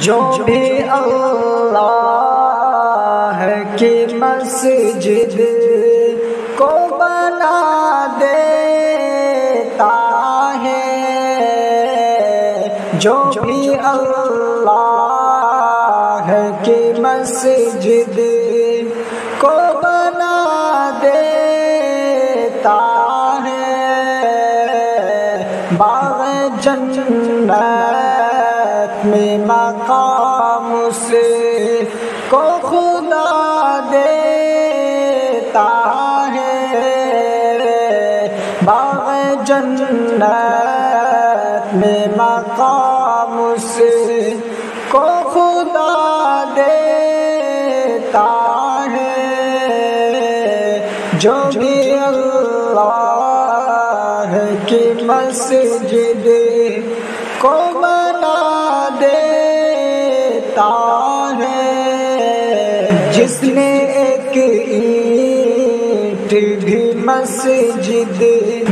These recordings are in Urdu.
جو بھی اللہ کی مسجد کو بنا دیتا ہے، جو بھی اللہ کی مسجد کو بنا دیتا ہے، باغ جنت میں مقام اس کو خدا دیتا ہے، باغ جنت میں مقام اس کو خدا دیتا ہے، جو بھی اللہ کی مسجد کو بنا دیتا ہے، جس نے ایک اینٹ بھی مسجد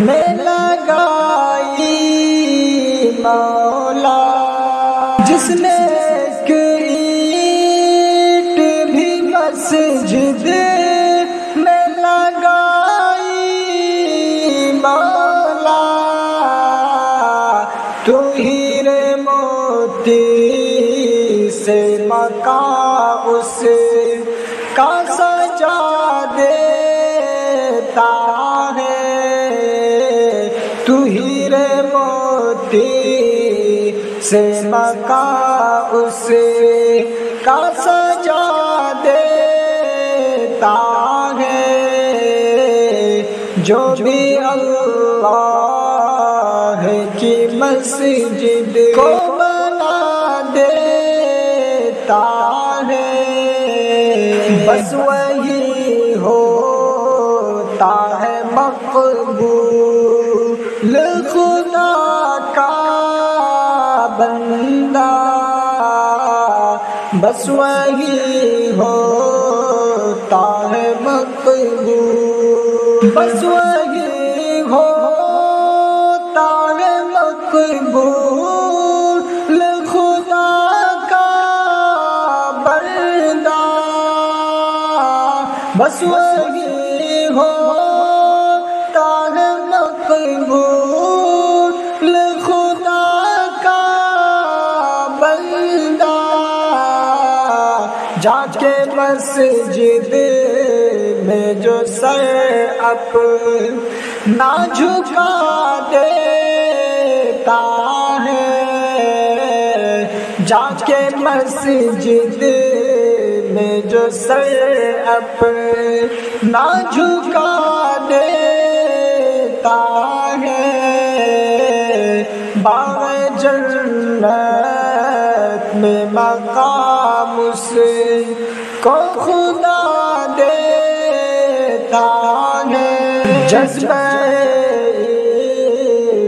میں لگائی مولا، جس نے ایک اینٹ بھی مسجد میں لگائی مولا، تو ہیرے موتی سے مکان اس کا سجا دیتا ہے، تو ہیرے موتی سے مکان اس کا سجا دیتا ہے، جو بھی اللہ کی مسجد کو بنا دیتا ہے، بس وہی ہوتا ہے مقبول خدا کا بندہ، بس وہی ہوتا ہے مقبول، بس وہی ہوتا ہے مقبول خدا کا بندہ، بس وہی ہوتا ہے مقبول خدا کا بندہ، جا کے مسجد میں جو سر اپنا جھکا دیتا ہے، جا کے مسجد میں جو سر اپنا جھکا دیتا ہے، باغ جنت میں مقام اس کو خدا دیتا ہے، جذبہ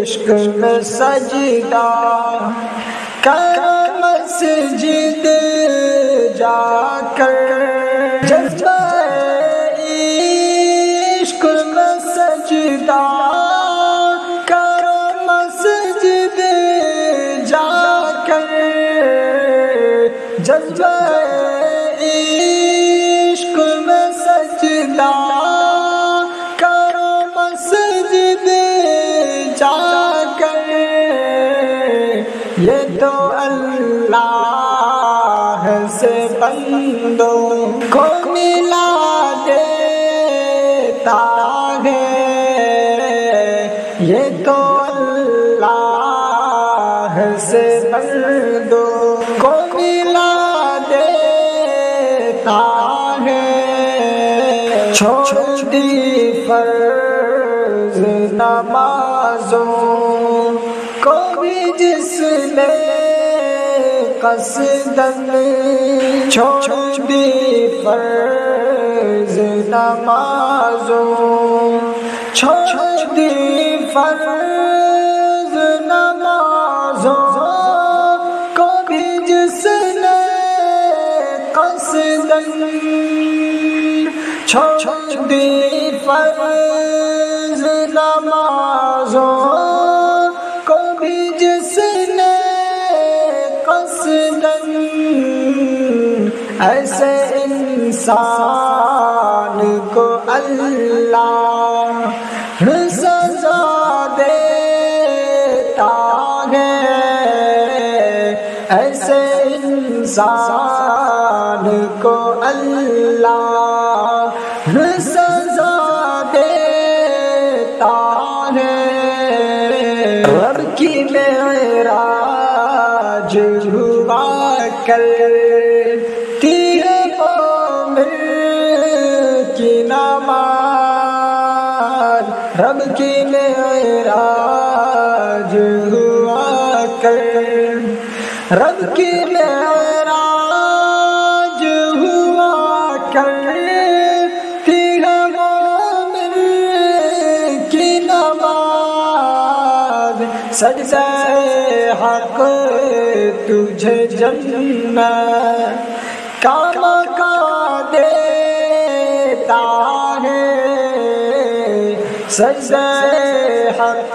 عشق میں سجدہ کر مسجد جا کر، جذبہ عشق میں سجدہ کر مسجد جا کر، جذبہ عشق میں سجدہ کر مسجد جا کر، یہ تو اللہ سے بندوں کو ملا دیتا ہے، یہ تو اللہ سے بندوں کو ملا دیتا ہے، چھوڑ دی فرض نمازوں کو بھی جس نے قصداً، چھوڑ دی فرض نمازوں، چھوڑ دی فرض نمازوں کو بھی جس نے قصداً، چھوڑ دی فرض نمازوں کو بھی جس نے قصداً ایسے انسان کو اللہ سزا دیتا ہے، ایسے انسان کو اللہ سزا دیتا ہے۔ رب کی معراج ہوا کرتی ہے مومن کی نماز، رب کی معراج ہوا رب کی معراج ہوا کرتی ہے مومن کی نماز، سجدہ حق تجھے جنت کا موقع دیتا ہے، سجدہ حق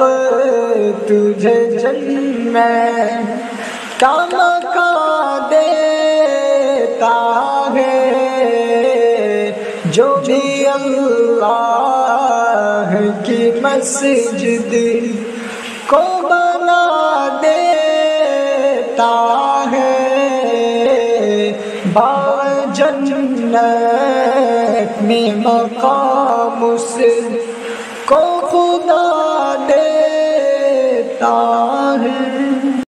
تجھے جنت کا موقع دیتا ہے۔ جو بھی اللہ کی مسجد کو بنا دیتا ہے، جنت میں مقام اس کو خدا دیتا